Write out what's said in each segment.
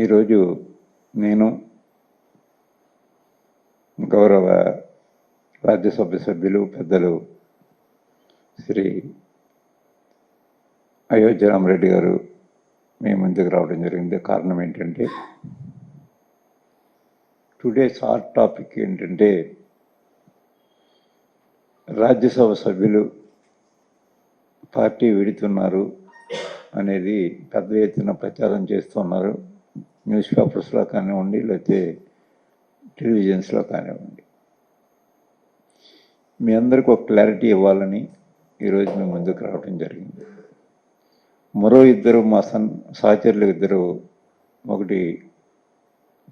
ఈరోజు నేను గౌరవ రాజ్యసభ సభ్యులు పెద్దలు శ్రీ అయోధ్య రామరెడ్డి గారు మీ ముందుకు రావడం జరిగింది. కారణం ఏంటంటే టుడేస్ హాట్ టాపిక్ ఏంటంటే రాజ్యసభ సభ్యులు పార్టీ విడుతున్నారు అనేది పెద్ద ఎత్తున ప్రచారం చేస్తున్నారు. న్యూస్ పేపర్స్లో కానివ్వండి, లేకపోతే టెలివిజన్స్లో కానివ్వండి. మీ అందరికీ ఒక క్లారిటీ ఇవ్వాలని ఈరోజు మేము ముందుకు రావడం జరిగింది. మరో ఇద్దరు మా సహచరులు ఇద్దరు, ఒకటి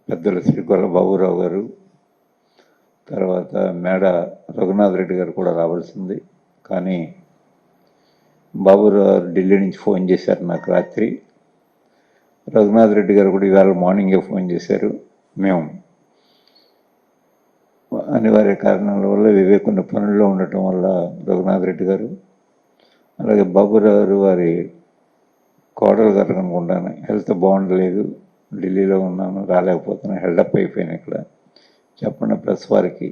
పెద్దలు శ్రీ గొల్ల బాబురావు గారు, తర్వాత మేడ రఘునాథ్ రెడ్డి గారు కూడా రావాల్సింది. కానీ బాబురావు ఢిల్లీ నుంచి ఫోన్ చేశారు నాకు రాత్రి. రఘునాథ్ రెడ్డి గారు కూడా ఇవాళ మార్నింగే ఫోన్ చేశారు. మేము అనివార్య కారణాల వల్ల వివేకున్న పనుల్లో ఉండటం వల్ల రఘునాథ్ రెడ్డి గారు, అలాగే బాబురావు వారి కోడలు గారు అనుకుంటాను, హెల్త్ బాగుండలేదు, ఢిల్లీలో ఉన్నాను, రాలేకపోతున్నాను, హెల్డప్ అయిపోయాను. ఇక్కడ చెప్పండి ప్రెస్ వారికి.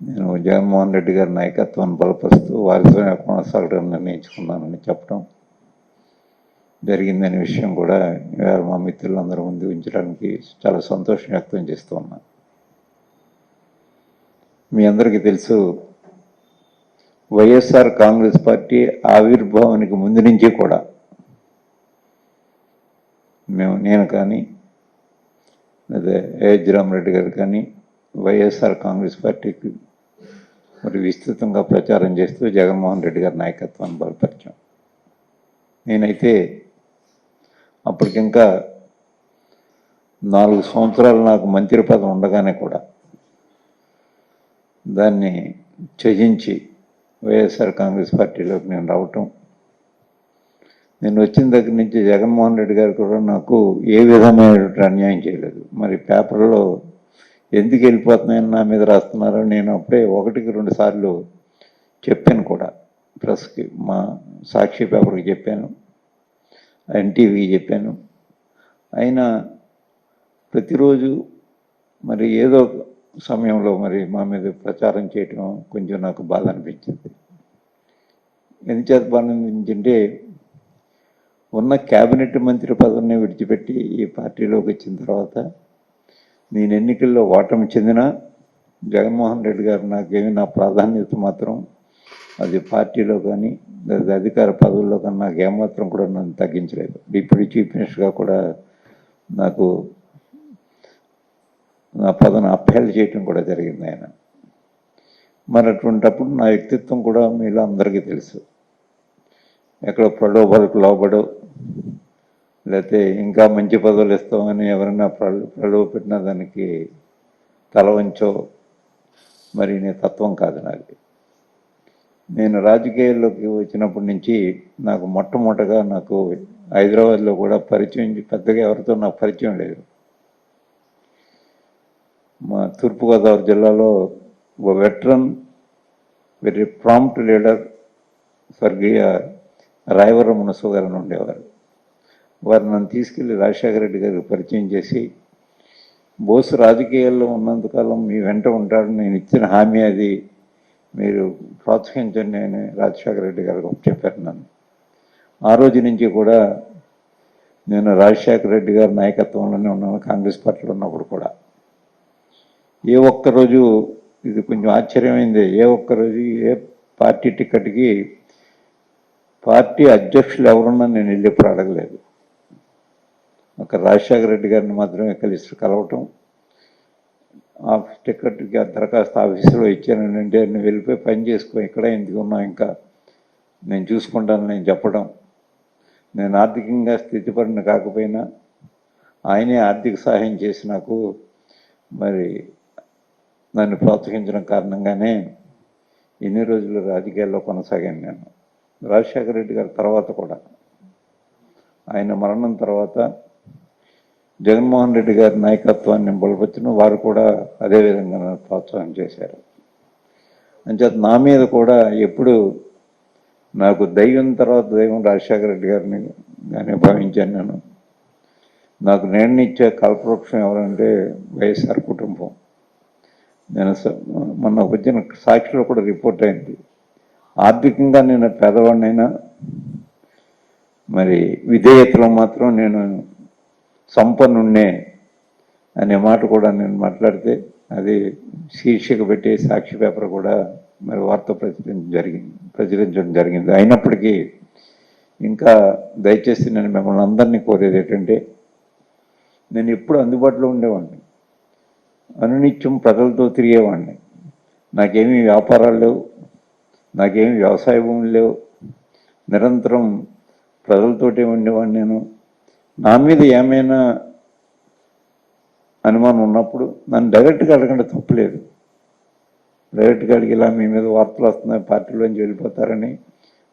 నేను జగన్మోహన్ రెడ్డి గారి నాయకత్వాన్ని బలపరుస్తూ వారితోనే కొనసాగడం నిర్ణయించుకున్నానని చెప్పడం జరిగిందనే విషయం కూడా ఇవాళ మా మిత్రులందరూ ముందు ఉంచడానికి చాలా సంతోషం వ్యక్తం చేస్తూ ఉన్నాను. మీ అందరికీ తెలుసు, వైఎస్ఆర్ కాంగ్రెస్ పార్టీ ఆవిర్భావానికి ముందు నుంచి కూడా నేను కానీ అదే అయోధ్య రామరెడ్డి గారు కానీ వైఎస్ఆర్ కాంగ్రెస్ పార్టీకి మరి విస్తృతంగా ప్రచారం చేస్తూ జగన్మోహన్ రెడ్డి గారి నాయకత్వాన్ని బలపరిచాం. నేనైతే అప్పటికింకా 4 సంవత్సరాలు నాకు మంత్రి పదవి ఉండగానే కూడా దాన్ని త్యజించి వైఎస్ఆర్ కాంగ్రెస్ పార్టీలోకి నేను రావటం, నేను వచ్చిన దగ్గర నుంచి జగన్మోహన్ రెడ్డి గారు కూడా నాకు ఏ విధమైనటువంటి అన్యాయం చేయలేదు. మరి పేపర్లో ఎందుకు వెళ్ళిపోతున్నాయని నా మీద రాస్తున్నారో నేను అప్పుడే 1-2 సార్లు చెప్పాను కూడా. ప్రెస్కి, మా సాక్షి పేపర్కి చెప్పాను, ఎన్టీవీకి చెప్పాను. అయినా ప్రతిరోజు మరి ఏదో సమయంలో మరి మా మీద ప్రచారం చేయటం కొంచెం నాకు బాధ అనిపించింది. ఎందుచేత బాధ అనిపించింటే, ఉన్న క్యాబినెట్ మంత్రి పదవిని విడిచిపెట్టి ఈ పార్టీలోకి వచ్చిన తర్వాత నేను ఎన్నికల్లో ఓటమి చెందిన జగన్మోహన్ రెడ్డి గారు నాకేమి నా ప్రాధాన్యత మాత్రం అది పార్టీలో కానీ లేదా అధికార పదవుల్లో కానీ నాకు ఏమాత్రం కూడా నన్ను తగ్గించలేదు. డిప్యూటీ చీఫ్ మినిస్టర్గా కూడా నాకు నా పదవిని అప్పహేళన చేయటం కూడా జరిగింది ఆయన. మరి అటువంటిప్పుడు నా వ్యక్తిత్వం కూడా మీలో అందరికీ తెలుసు. ఎక్కడ ప్రలోభాలకు లోబడో, లేకపోతే ఇంకా మంచి పదవులు ఇస్తామని ఎవరైనా ప్రలోభ పెట్టిన దానికి తల వంచో మరి నీ తత్వం కాదు నాది. నేను రాజకీయాల్లోకి వచ్చినప్పటి నుంచి నాకు మొట్టమొదటగా నాకు హైదరాబాద్లో కూడా పరిచయం పెద్దగా ఎవరితో నాకు పరిచయం లేదు. మా తూర్పుగోదావరి జిల్లాలో ఒక వెటరన్ వెరీ ప్రాంప్ట్ లీడర్ స్వర్గీయ రాయవరం మునసు గారు ఉండేవారు. వారు నన్ను తీసుకెళ్ళి రాజశేఖర రెడ్డి గారికి పరిచయం చేసి, బోసు రాజకీయాల్లో ఉన్నంతకాలం మీ వెంట ఉంటాడు, నేను ఇచ్చిన హామీ అది, మీరు ప్రోత్సహించండి అని రాజశేఖర రెడ్డి గారు చెప్పారు నన్ను. ఆ రోజు నుంచి కూడా నేను రాజశేఖర రెడ్డి గారి నాయకత్వంలోనే ఉన్నాను. కాంగ్రెస్ పార్టీలో ఉన్నప్పుడు కూడా ఏ ఒక్కరోజు, ఇది కొంచెం ఆశ్చర్యమైంది, ఏ ఒక్కరోజు ఏ పార్టీ టికెట్కి పార్టీ అధ్యక్షులు ఎవరున్నా నేను వెళ్ళి ఎప్పుడు అడగలేదు. ఒక రాజశేఖర రెడ్డి గారిని మాత్రమే కలవటం, ఆ టికెట్కి ఆ దరఖాస్తు ఆఫీసులో ఇచ్చానంటే నువ్వు వెళ్ళిపోయి పని చేసుకో, ఇక్కడ ఎందుకు ఉన్నావు, ఇంకా నేను చూసుకుంటాను నేను చెప్పడం. నేను ఆర్థికంగా స్థితిపడిన కాకపోయినా ఆయనే ఆర్థిక సహాయం చేసి నాకు మరి నన్ను ప్రోత్సహించడం కారణంగానే ఎన్ని రోజులు రాజకీయాల్లో కొనసాగాను నేను. రాజశేఖర రెడ్డి గారి తర్వాత కూడా, ఆయన మరణం తర్వాత జగన్మోహన్ రెడ్డి గారి నాయకత్వాన్ని బలపరిచిన వారు కూడా అదేవిధంగా నన్ను ప్రోత్సాహం చేశారు. అంచేత నా మీద కూడా ఎప్పుడు నాకు దైవం తర్వాత దైవం రాజశేఖర రెడ్డి గారిని భావించాను నేను. నాకు నేర్నిచ్చే కల్పవృక్షం ఎవరంటే వైఎస్ఆర్ కుటుంబం. నేను మొన్న వచ్చిన సాక్షిలో కూడా రిపోర్ట్ అయింది. ఆర్థికంగా నేను పేదవాడినైనా మరి విధేయతలో మాత్రం నేను సంపన్నున్నే అనే మాట కూడా నేను మాట్లాడితే అది శీర్షిక పెట్టి సాక్షి పేపర్ కూడా మరి వార్త ప్రచురించడం జరిగింది. అయినప్పటికీ ఇంకా దయచేసి నేను మిమ్మల్ని అందరినీ కోరేది ఏంటంటే, నేను ఎప్పుడు అందుబాటులో ఉండేవాడిని, అనునిత్యం ప్రజలతో తిరిగేవాడిని. నాకేమీ వ్యాపారాలు లేవు, నాకేమీ వ్యవసాయ భూములు లేవు, నిరంతరం ప్రజలతోటే ఉండేవాడిని. నేను నా మీద ఏమైనా అనుమానం ఉన్నప్పుడు నన్ను డైరెక్ట్గా అడగండి, తప్పులేదు. డైరెక్ట్గా అడిగి ఇలా మీ మీద వార్తలు వస్తున్నాయి, పార్టీలోంచి వెళ్ళిపోతారని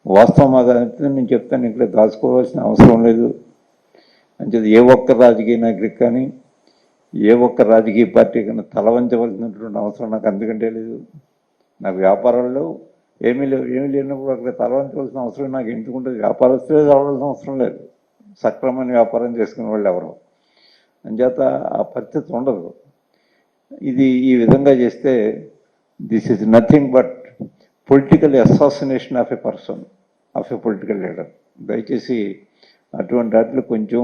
వాస్తవం అదంటే నేను చెప్తాను. ఇక్కడ దాచుకోవాల్సిన అవసరం లేదు అని చెప్పి ఏ ఒక్క రాజకీయ నాయకుడికి కానీ ఏ ఒక్క రాజకీయ పార్టీ కన్నా తల వంచవలసినటువంటి అవసరం నాకు అందుకంటే లేదు. నాకు వ్యాపారాల్లో ఏమీ లేనప్పుడు అక్కడ తల వంచవలసిన అవసరం నాకు ఎందుకుంటుంది? వ్యాపారస్తులే కావాల్సిన అవసరం లేదు, సక్రమమైన వ్యాపారం చేసుకునే వాళ్ళు ఎవరు. అంచేత ఆ పరిస్థితి ఉండదు. ఇది ఈ విధంగా చేస్తే this is nothing but political assassination of a person, of a political leader. దయచేసి అటువంటి వాటిలో కొంచెం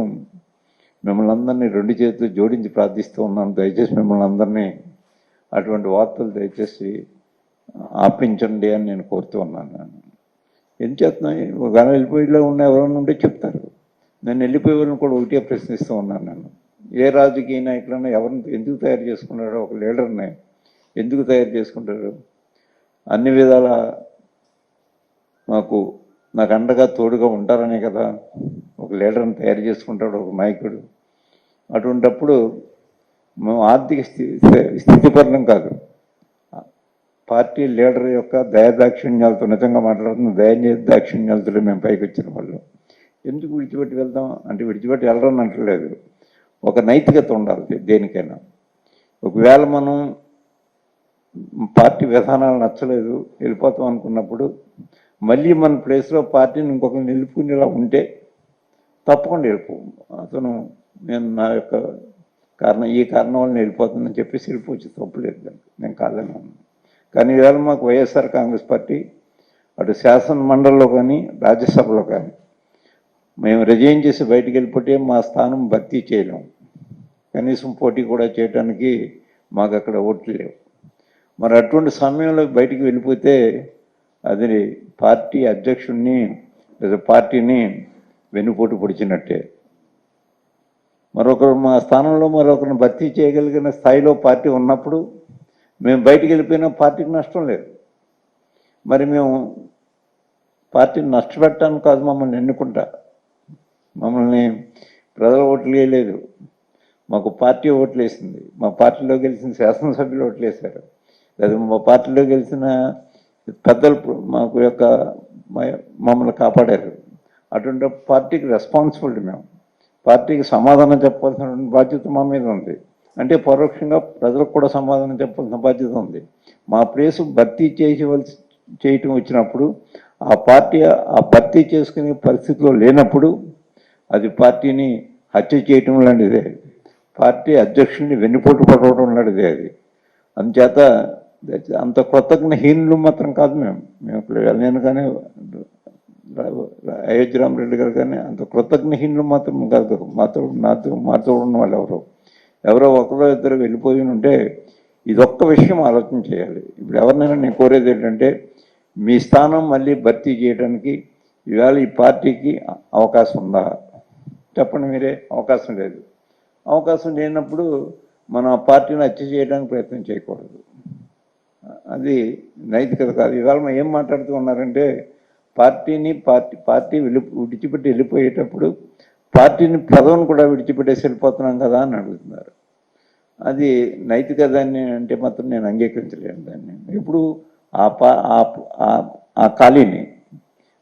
మిమ్మల్ని అందరినీ రెండు చేతులు జోడించి ప్రార్థిస్తూ ఉన్నాను. దయచేసి మిమ్మల్ని అందరినీ అటువంటి వార్తలు దయచేసి ఆపించండి అని నేను కోరుతూ ఉన్నాను. ఏం చేస్తున్నాయి, ఒక వెళ్ళిపోయిలో ఉన్న ఎవరైనా ఉంటే చెప్తారు. నేను వెళ్ళిపోయే వాళ్ళని కూడా ఒకటే ప్రశ్నిస్తూ ఉన్నాను. నేను ఏ రాజకీయ నాయకులన్నా ఎవరిని ఎందుకు తయారు చేసుకున్నారో, ఒక లీడర్ని ఎందుకు తయారు చేసుకుంటారు? అన్ని విధాల నాకు అండగా తోడుగా ఉంటారనే కదా ఒక లీడర్ని తయారు చేసుకుంటాడు ఒక నాయకుడు. అటువంటప్పుడు మేము ఆర్థిక స్థితిపరణం కాదు, పార్టీ లీడర్ యొక్క దయాదాక్షిణ్యాలతో, నిజంగా మాట్లాడుతున్న దయాదాక్షిణ్యాలతో మేము పైకి వచ్చిన వాళ్ళు. ఎందుకు విడిచిపెట్టి వెళ్దాం అంటే, విడిచిపెట్టి వెళ్ళరని అంటలేదు, ఒక నైతికత ఉండాలి దేనికైనా. ఒకవేళ మనం పార్టీ విధానాలు నచ్చలేదు వెళ్ళిపోతాం అనుకున్నప్పుడు మళ్ళీ మన ప్లేస్లో పార్టీని ఇంకొకరిని నిలుపుకునేలా ఉంటే తప్పకుండా వెళ్ళిపో. అతను నేను నా యొక్క ఈ కారణం వల్ల వెళ్ళిపోతుందని చెప్పేసి వెళ్ళిపోవచ్చు, తప్పులేదు, నేను కాదని. కానీ ఇవాళ మాకు వైఎస్ఆర్ కాంగ్రెస్ పార్టీ అటు శాసన మండలిలో కానీ రాజ్యసభలో కానీ మేము రిజైన్ చేసి బయటికి వెళ్ళిపోతే మా స్థానం భర్తీ చేయలేము, కనీసం పోటీ కూడా చేయడానికి మాకు అక్కడ ఓట్లు లేవు. మరి అటువంటి సమయంలో బయటికి వెళ్ళిపోతే అది పార్టీ అధ్యక్షుడిని లేదా పార్టీని వెన్నుపోటు పొడిచినట్టే. మరొకరు మా స్థానంలో మరొకరిని భర్తీ చేయగలిగిన స్థాయిలో పార్టీ ఉన్నప్పుడు మేము బయటికి వెళ్ళిపోయినా పార్టీకి నష్టం లేదు. మరి మేము పార్టీని నష్టపెట్టాను కాదు, మమ్మల్ని ఎన్నుకుంటా, మమ్మల్ని ప్రజల ఓట్లు వేయలేదు, మాకు పార్టీ ఓట్లు వేసింది. మా పార్టీలో గెలిచిన శాసనసభ్యులు ఓట్లు వేశారు, లేదా మా పార్టీలో గెలిచిన పెద్దలు మాకు మమ్మల్ని కాపాడారు. అటువంటి పార్టీకి రెస్పాన్సిబిలిటీ, మేము పార్టీకి సమాధానం చెప్పాల్సిన బాధ్యత మా మీద ఉంది. అంటే పరోక్షంగా ప్రజలకు కూడా సమాధానం చెప్పాల్సిన బాధ్యత ఉంది. మా ప్లేసు భర్తీ చేయటం వచ్చినప్పుడు ఆ పార్టీ ఆ భర్తీ చేసుకునే పరిస్థితిలో లేనప్పుడు అది పార్టీని హత్య చేయటం లాంటిదే, పార్టీ అధ్యక్షుడిని వెన్నుపోటు పడవడం లాంటిదే అది. అందుచేత అంత కృతజ్ఞహీనులు మాత్రం కాదు మేము. నేను కానీ అయోధ్య రామరెడ్డి గారు కానీ అంత కృతజ్ఞహీనులు మాత్రం కాదు. మాతో ఉన్న వాళ్ళు ఎవరో ఒకరో ఇద్దరు వెళ్ళిపోయి ఉంటే ఇదొక్క విషయం ఆలోచన చేయాలి. ఇప్పుడు ఎవరినైనా నేను కోరేది ఏంటంటే, మీ స్థానం మళ్ళీ భర్తీ చేయడానికి ఇవాళ ఈ పార్టీకి అవకాశం ఉందా చెప్పండి మీరే. అవకాశం లేదు. అవకాశం లేనప్పుడు మనం ఆ పార్టీని హత్య చేయడానికి ప్రయత్నం చేయకూడదు, అది నైతికత కాదు. ఇవాళ ఏం మాట్లాడుతూ ఉన్నారంటే, పార్టీ విడిచిపెట్టి వెళ్ళిపోయేటప్పుడు పార్టీని పదవిని కూడా విడిచిపెట్టేసి వెళ్ళిపోతున్నాం కదా అని అడుగుతున్నారు. అది నైతికత అంటే మాత్రం నేను అంగీకరించలేను దాన్ని. ఇప్పుడు ఆ ఖాళీని,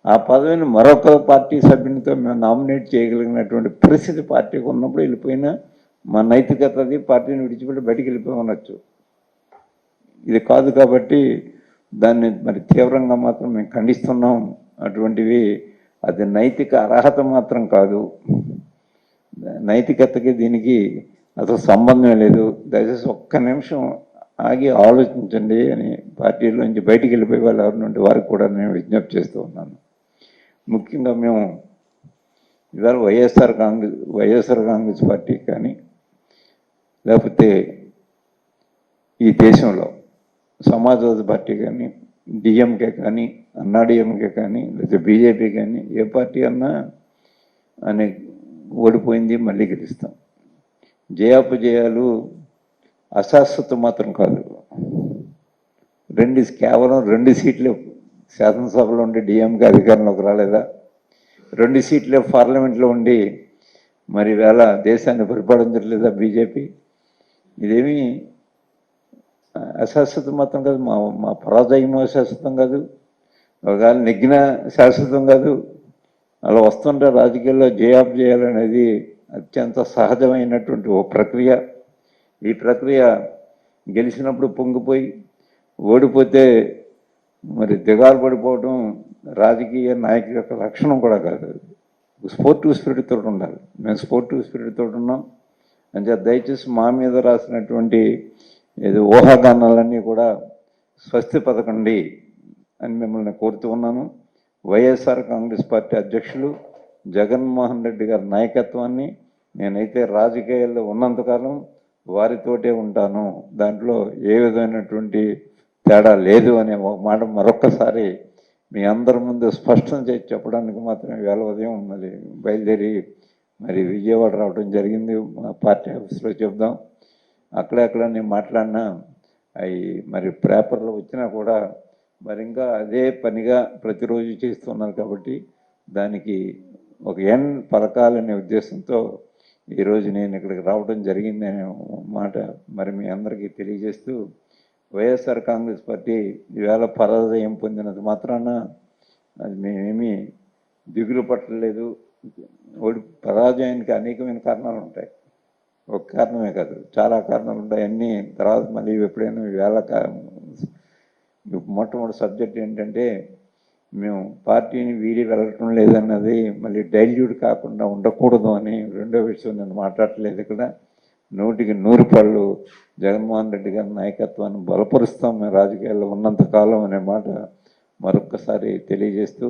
ఆ పదవిని మరొక పార్టీ సభ్యునితో మేము నామినేట్ చేయగలిగినటువంటి పరిస్థితి పార్టీకి ఉన్నప్పుడు వెళ్ళిపోయినా మా నైతికత అది పార్టీని విడిచిపెట్టి బయటికి వెళ్ళిపోయి ఉండొచ్చు. ఇది కాదు కాబట్టి దాన్ని మరి తీవ్రంగా మాత్రం మేము ఖండిస్తున్నాం. అటువంటివి అది నైతిక అర్హత మాత్రం కాదు, నైతికతకి దీనికి అసలు సంబంధం లేదు. దయచేసి ఒక్క నిమిషం ఆగి ఆలోచించండి అని పార్టీలోంచి బయటికి వెళ్ళిపోయే వాళ్ళు ఎవరి నుండి వారికి కూడా నేను విజ్ఞప్తి చేస్తూ ఉన్నాను. ముఖ్యంగా మేము ఇవాళ వైఎస్ఆర్ కాంగ్రెస్ పార్టీ కానీ లేకపోతే ఈ దేశంలో సమాజ్వాదీ పార్టీ కానీ డిఎంకే కానీ అన్నాడీఎంకే కానీ లేదా బీజేపీ కానీ ఏ పార్టీ అన్నా అని ఓడిపోయింది మళ్ళీ గెలుస్తాం. జయాపజయాలు అశాశ్వతం మాత్రం కాదు. కేవలం 2 సీట్లే శాసనసభలో ఉండి డిఎంకే అధికారంలోకి రాలేదా, 2 సీట్లే పార్లమెంట్లో ఉండి మరి వేళ దేశాన్ని పరిపాలించట్లేదా బీజేపీ? ఇదేమీ అశాశ్వతం మాత్రం కాదు. మా పరాజయం శాశ్వతం కాదు, ఒకవేళ నెగ్గిన శాశ్వతం కాదు. అలా వస్తుంటే రాజకీయాల్లో జయాపజయాలనేది అత్యంత సహజమైనటువంటి ఓ ప్రక్రియ. ఈ ప్రక్రియ గెలిచినప్పుడు పొంగిపోయి ఓడిపోతే మరి దిగాలు పడిపోవడం రాజకీయ నాయకుల యొక్క లక్షణం కూడా కాదు. స్పోర్టివ్ స్పిరిట్ తోటి ఉండాలి. మేము స్పోర్టివ్ స్పిరిట్ తోటి ఉన్నాం. అంటే దయచేసి మా మీద రాసినటువంటి ఏదో ఊహాగానాలన్నీ కూడా స్వస్తి పథకండి అని మిమ్మల్ని కోరుతూ ఉన్నాను. వైఎస్ఆర్ కాంగ్రెస్ పార్టీ అధ్యక్షులు జగన్మోహన్ రెడ్డి గారి నాయకత్వాన్ని నేనైతే రాజకీయాల్లో ఉన్నంతకాలం వారితోటే ఉంటాను. దాంట్లో ఏ విధమైనటువంటి తేడా లేదు అనే మాట మరొక్కసారి మీ అందరి ముందు స్పష్టం చేసి చెప్పడానికి మాత్రమే వేళ ఉదయం మరి బయలుదేరి మరి విజయవాడ రావడం జరిగింది. మా పార్టీ ఆఫీస్లో చెప్దాం. అక్కడెక్కడ నేను మాట్లాడినా అవి మరి పేపర్లో వచ్చినా కూడా మరి ఇంకా అదే పనిగా ప్రతిరోజు చేస్తున్నారు కాబట్టి దానికి ఒక పలకాలనే ఉద్దేశంతో ఈరోజు నేను ఇక్కడికి రావడం జరిగింది అనే మాట మరి మీ అందరికీ తెలియజేస్తూ, వైఎస్ఆర్ కాంగ్రెస్ పార్టీ ఈవేళ పరాజయం పొందినంత మాత్రాన అది మేమేమీ దిగులు పట్టలేదు. పరాజయానికి అనేకమైన కారణాలు ఉంటాయి. ఒక కారణమే కాదు, చాలా కారణాలు ఉంటాయి. అన్నీ తర్వాత మళ్ళీ ఎప్పుడైనా ఈవేళ మొట్టమొదటి సబ్జెక్ట్ ఏంటంటే మేము పార్టీని వీడి వెళ్ళటం లేదన్నది మళ్ళీ డైల్యూట్ కాకుండా ఉండకూడదు అని రెండో విషయం నేను మాట్లాడలేదు. ఇక్కడ 100కి 100 పళ్ళు జగన్మోహన్ రెడ్డి గారి నాయకత్వాన్ని బలపరుస్తాం మేము రాజకీయాల్లో ఉన్నంతకాలం అనే మాట మరొక్కసారి తెలియజేస్తూ